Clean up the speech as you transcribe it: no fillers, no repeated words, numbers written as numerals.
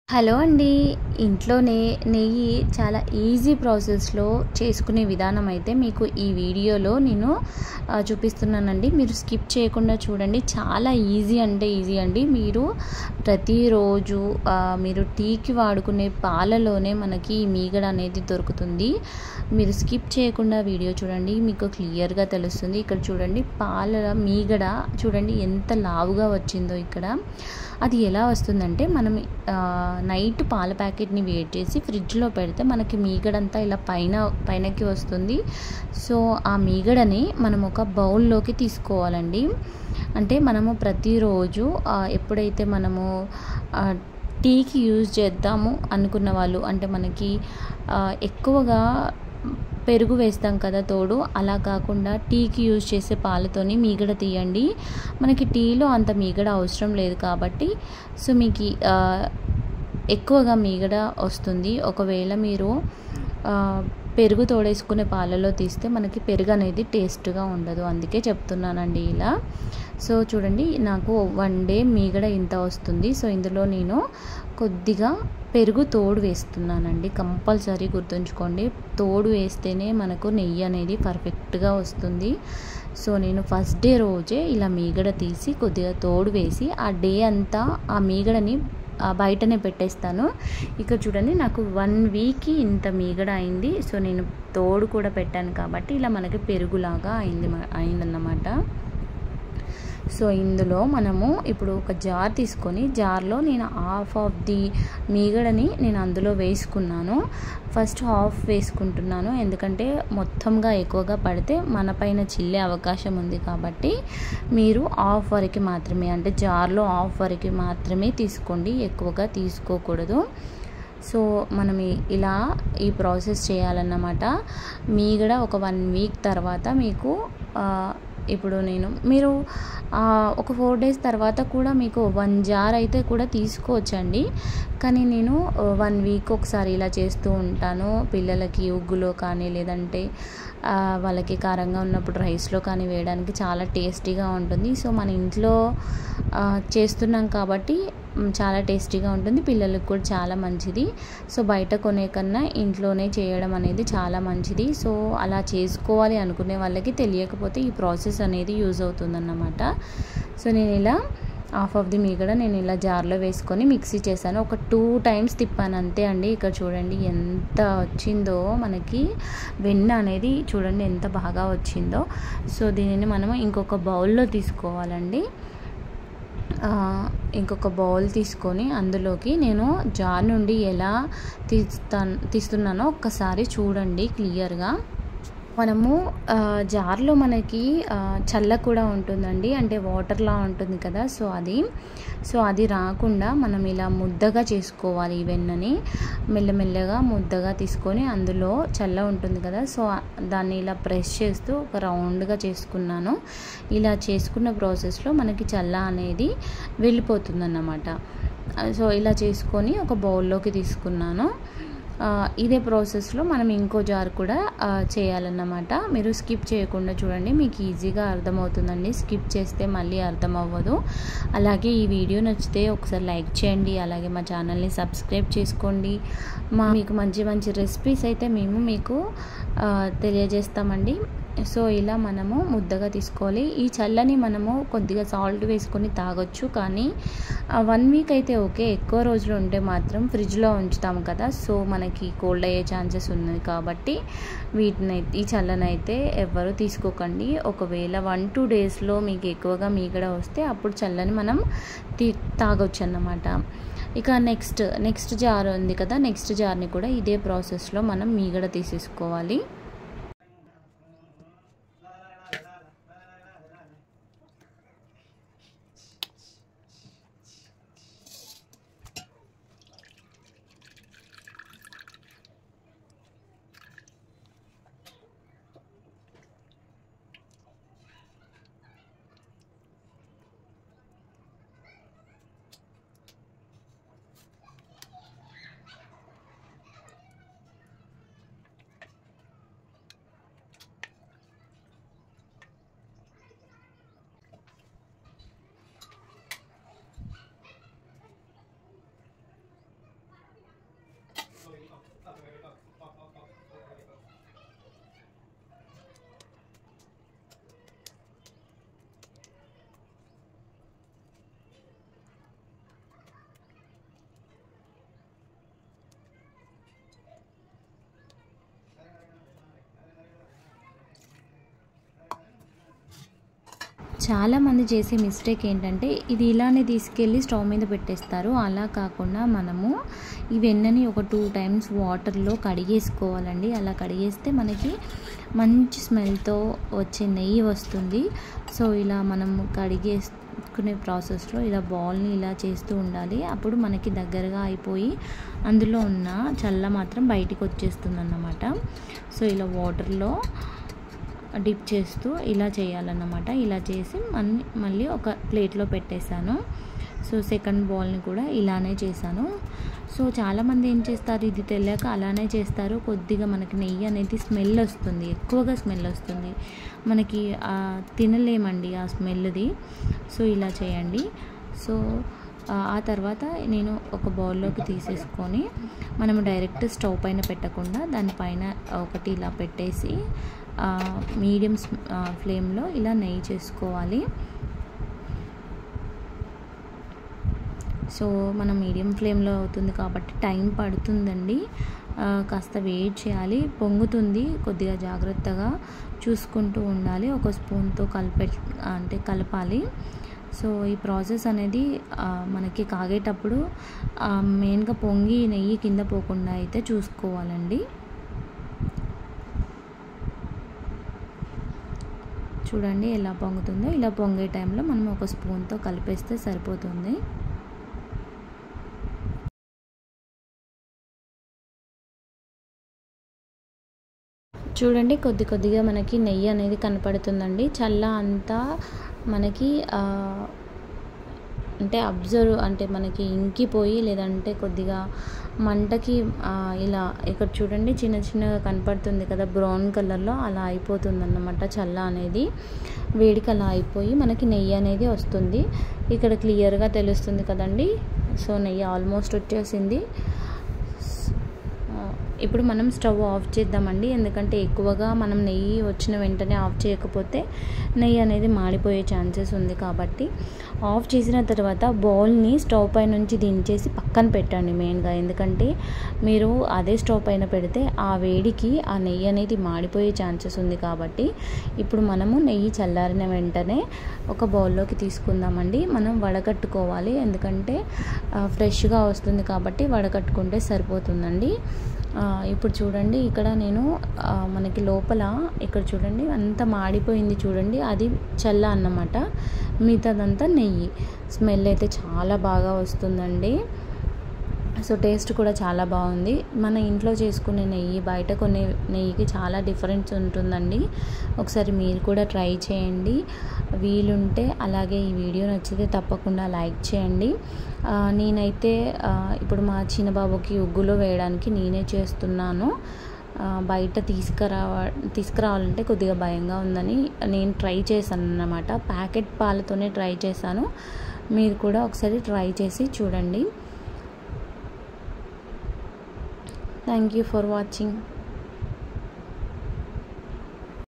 Hello అండి. ఇంట్లోనే నెయ్యి చాలా ఈజీ ప్రాసెస్‌లో చేసుకునే విధానం అయితే మీకు ఈ వీడియోలో నేను చూపిస్తున్నానండి. మీరు స్కిప్ చేయకుండా చూడండి. చాలా ఈజీ అంటే ఈజీ అండి. మీరు ప్రతిరోజు మీరు టీకి వాడుకునే పాలలోనే మనకి ఈ మీగడ అనేది దొరుకుతుంది. మీరు స్కిప్ చేయకుండా వీడియో చూడండి. మీకు క్లియర్‌గా తెలుస్తుంది. ఇక్కడ చూడండి, పాల మీగడ చూడండి ఎంత లావుగా వచ్చిందో ఇక్కడ. అది ఎలా వస్తుందంటే, మనం నైట్ పాల ప్యాకెట్ని వేడి చేసి ఫ్రిడ్జ్లో పెడితే మనకి మీగడంతా ఇలా పైనకి వస్తుంది. సో ఆ మీగడని మనం ఒక బౌల్లోకి తీసుకోవాలండి. అంటే మనము ప్రతిరోజు ఎప్పుడైతే మనము టీకి యూజ్ చేద్దాము అనుకున్న వాళ్ళు, అంటే మనకి ఎక్కువగా పెరుగు వేస్తాం కదా తోడు, అలా కాకుండా టీకి యూజ్ చేసే పాలతోని మీగడ తీయండి. మనకి టీలో అంత మీగడ అవసరం లేదు కాబట్టి సో మీకు ఎక్కువగా మీగడ వస్తుంది. ఒకవేళ మీరు పెరుగు తోడేసుకునే పాలలో తీస్తే మనకి పెరుగు అనేది టేస్ట్గా ఉండదు. అందుకే చెప్తున్నానండి ఇలా. సో చూడండి, నాకు 1 డే మీగడ ఇంత వస్తుంది. సో ఇందులో నేను కొద్దిగా పెరుగు తోడు వేస్తున్నానండి. కంపల్సరీ గుర్తుంచుకోండి, తోడు వేస్తేనే మనకు నెయ్యి అనేది పర్ఫెక్ట్గా వస్తుంది. సో నేను ఫస్ట్ డే రోజే ఇలా మీగడ తీసి కొద్దిగా తోడు వేసి ఆ డే అంతా ఆ మీగడని బయటనే పెట్టేస్తాను. ఇక్కడ చూడండి, నాకు 1 వీక్కి ఇంత మీగడ అయింది. సో నేను తోడు కూడా పెట్టాను కాబట్టి ఇలా మనకి పెరుగులాగా అయిందన్నమాట. సో ఇందులో మనము ఇప్పుడు ఒక జార్ తీసుకొని, జార్లో నేను హాఫ్ ఆఫ్ ది మీగడని నేను అందులో వేసుకున్నాను. ఫస్ట్ హాఫ్ వేసుకుంటున్నాను, ఎందుకంటే మొత్తంగా ఎక్కువగా పడితే మన పైన చిల్లే అవకాశం ఉంది కాబట్టి మీరు హాఫ్ వరకు మాత్రమే, అంటే జార్లో హాఫ్ వరకు మాత్రమే తీసుకోండి, ఎక్కువగా తీసుకోకూడదు. సో మనం ఇలా ఈ ప్రాసెస్ చేయాలన్నమాట. మీగడ ఒక 1 వీక్ తర్వాత మీకు ఇప్పుడు మీరు ఒక 4 డేస్ తర్వాత కూడా మీకు 1 జార్ అయితే కూడా తీసుకోవచ్చండి. కానీ నేను 1 వీక్ ఒకసారి ఇలా చేస్తూ ఉంటాను. పిల్లలకి ఉగ్గులో కానీ, లేదంటే వాళ్ళకి కారంగా ఉన్నప్పుడు రైస్లో కానీ వేయడానికి చాలా టేస్టీగా ఉంటుంది. సో మన ఇంట్లో చేస్తున్నాం కాబట్టి చాలా టేస్టీగా ఉంటుంది, పిల్లలకు కూడా చాలా మంచిది. సో బయట కొనే కన్నా ఇంట్లోనే చేయడం అనేది చాలా మంచిది. సో అలా చేసుకోవాలి అనుకునే వాళ్ళకి తెలియకపోతే ఈ ప్రాసెస్ అనేది యూజ్ అవుతుందన్నమాట. సో నేను ఇలా హాఫ్ ఆఫ్ ది మీగడ నేను ఇలా జార్లో వేసుకొని మిక్సీ చేశాను. ఒక 2 టైమ్స్ తిప్పాను అంతే అండి. ఇక్కడ చూడండి ఎంత వచ్చిందో మనకి వెన్న అనేది, చూడండి ఎంత బాగా వచ్చిందో. సో దీనిని మనము ఇంకొక బౌల్లో తీసుకోవాలండి. ఇంకొక బౌల్ తీసుకొని అందులోకి నేను జార్ నుండి ఎలా తీస్తున్నానో ఒక్కసారి చూడండి క్లియర్గా. మనము జార్లో మనకి చల్ల కూడా ఉంటుందండి, అంటే వాటర్లా ఉంటుంది కదా. సో అది రాకుండా మనం ఇలా ముద్దగా చేసుకోవాలి. ఈ వెన్నని మెల్లమెల్లగా ముద్దగా తీసుకొని అందులో చల్ల ఉంటుంది కదా, సో దాన్ని ఇలా ప్రెస్ చేస్తూ ఒక రౌండ్గా చేసుకున్నాను. ఇలా చేసుకున్న ప్రాసెస్లో మనకి చల్ల అనేది వెళ్ళిపోతుందన్నమాట. సో ఇలా చేసుకొని ఒక బౌల్లోకి తీసుకున్నాను. ఇదే ప్రాసెస్లో మనం ఇంకో జార్ కూడా చేయాలన్నమాట. మీరు స్కిప్ చేయకుండా చూడండి, మీకు ఈజీగా అర్థమవుతుందండి. స్కిప్ చేస్తే మళ్ళీ అర్థం అవ్వదు. అలాగే ఈ వీడియో నచ్చితే ఒకసారి లైక్ చేయండి, అలాగే మా ఛానల్ని సబ్స్క్రైబ్ చేసుకోండి. మీకు మంచి మంచి రెసిపీస్ అయితే మేము మీకు తెలియజేస్తామండి. సో ఇలా మనము ముద్దగా తీసుకోవాలి. ఈ చల్లని మనము కొద్దిగా సాల్ట్ వేసుకొని తాగొచ్చు, కానీ 1 వీక్ అయితే ఓకే. ఎక్కువ రోజులు ఉంటే మాత్రం ఫ్రిడ్జ్లో ఉంచుతాము కదా, సో మనకి కోల్డ్ అయ్యే ఛాన్సెస్ ఉన్నాయి కాబట్టి ఈ చల్లనైతే ఎవ్వరూ తీసుకోకండి. ఒకవేళ 1-2 డేస్లో మీకు ఎక్కువగా మీగడ వస్తే అప్పుడు చల్లని మనం తాగొచ్చు అన్నమాట. ఇక నెక్స్ట్ జార్ ఉంది కదా, నెక్స్ట్ జార్ని కూడా ఇదే ప్రాసెస్లో మనం మీగడ తీసేసుకోవాలి. చాలామంది చేసే మిస్టేక్ ఏంటంటే ఇది ఇలానే తీసుకెళ్ళి స్టవ్ మీద పెట్టేస్తారు. అలా కాకుండా మనము ఈ వెన్నని ఒక 2 టైమ్స్ వాటర్లో కడిగేసుకోవాలండి. అలా కడిగేస్తే మనకి మంచి స్మెల్తో వచ్చే నెయ్యి వస్తుంది. సో ఇలా మనము కడిగేసుకునే ప్రాసెస్లో ఇలా బాల్ని ఇలా చేస్తూ ఉండాలి. అప్పుడు మనకి దగ్గరగా అయిపోయి అందులో ఉన్న చల్ల మాత్రం బయటికి వచ్చేస్తుంది అన్నమాట. సో ఇలా వాటర్లో డిప్ చేస్తూ ఇలా చేయాలన్నమాట. ఇలా చేసి మళ్ళీ ఒక ప్లేట్లో పెట్టేశాను. సో సెకండ్ బాల్ని కూడా ఇలానే చేశాను. సో చాలామంది ఏం చేస్తారు, ఇది తెలియక అలానే చేస్తారు. కొద్దిగా మనకి నెయ్యి అనేది స్మెల్ వస్తుంది, ఎక్కువగా స్మెల్ వస్తుంది, మనకి తినలేమండి ఆ స్మెల్ది. సో ఇలా చేయండి. సో ఆ తర్వాత నేను ఒక బౌల్లోకి తీసేసుకొని మనము డైరెక్ట్ స్టవ్ పైన పెట్టకుండా దానిపైన ఒకటి ఇలా పెట్టేసి మీడియం ఫ్లేమ్లో ఇలా నెయ్యి చేసుకోవాలి. సో మనం మీడియం ఫ్లేమ్లో అవుతుంది కాబట్టి టైం పడుతుందండి. కాస్త వెయిట్ చేయాలి. పొంగుతుంది, కొద్దిగా జాగ్రత్తగా చూసుకుంటూ ఉండాలి. ఒక స్పూన్తో కలపాలి. సో ఈ ప్రాసెస్ అనేది మనకి కాగేటప్పుడు మెయిన్గా పొంగి నెయ్యి కింద పోకుండా అయితే చూసుకోవాలండి. చూడండి ఎలా పొంగుతుందో. ఇలా పొంగే టైంలో మనం ఒక స్పూన్తో కలిపేస్తే సరిపోతుంది. చూడండి కొద్దిగా మనకి నెయ్యి అనేది కనపడుతుందండి. చల్ల అంతా మనకి అంటే మనకి ఇంకిపోయి, లేదంటే కొద్దిగా మంటకి ఇలా ఇక్కడ చూడండి చిన్నగా కనపడుతుంది కదా బ్రౌన్ కలర్లో, అలా అయిపోతుంది అన్నమాట. చల్ల అనేది వేడికి అలా అయిపోయి మనకి నెయ్యి అనేది వస్తుంది. ఇక్కడ క్లియర్గా తెలుస్తుంది కదండి. సో నెయ్యి ఆల్మోస్ట్ వచ్చేసింది. ఇప్పుడు మనం స్టవ్ ఆఫ్ చేద్దామండి. ఎందుకంటే ఎక్కువగా మనం నెయ్యి వచ్చిన వెంటనే ఆఫ్ చేయకపోతే నెయ్యి అనేది మాడిపోయే ఛాన్సెస్ ఉంది. కాబట్టి ఆఫ్ చేసిన తర్వాత బౌల్ని స్టవ్ పై నుంచి దించేసి పక్కన పెట్టండి మెయిన్గా. ఎందుకంటే మీరు అదే స్టవ్ పైన పెడితే ఆ వేడికి ఆ నెయ్యి అనేది మాడిపోయే ఛాన్సెస్ ఉంది. కాబట్టి ఇప్పుడు మనము నెయ్యి చల్లారిన వెంటనే ఒక బౌల్లోకి తీసుకుందామండి. మనం వడకట్టుకోవాలి, ఎందుకంటే ఫ్రెష్గా వస్తుంది కాబట్టి వడకట్టుకుంటే సరిపోతుందండి. ఇప్పుడు చూడండి ఇక్కడ నేను మనకి లోపల ఇక్కడ చూడండి అంతా మాడిపోయింది చూడండి, అది చల్ల అన్నమాట. మిగతాదంతా నెయ్యి. స్మెల్ అయితే చాలా బాగా వస్తుందండి. సో టేస్ట్ కూడా చాలా బాగుంది. మన ఇంట్లో చేసుకునే నెయ్యి బయట కొనే నెయ్యికి చాలా డిఫరెన్స్ ఉంటుందండి. ఒకసారి మీరు కూడా ట్రై చేయండి వీలుంటే. అలాగే ఈ వీడియో నచ్చితే తప్పకుండా లైక్ చేయండి. నేనైతే ఇప్పుడు మా చిన్న బాబుకి ఉగ్గులో వేయడానికి నేనే చేస్తున్నాను. బయట తీసుకురావాలంటే కొద్దిగా భయంగా ఉందని నేను ట్రై చేశాను అన్నమాట. ప్యాకెట్ పాలతోనే ట్రై చేశాను. మీరు కూడా ఒకసారి ట్రై చేసి చూడండి. Thank you for watching.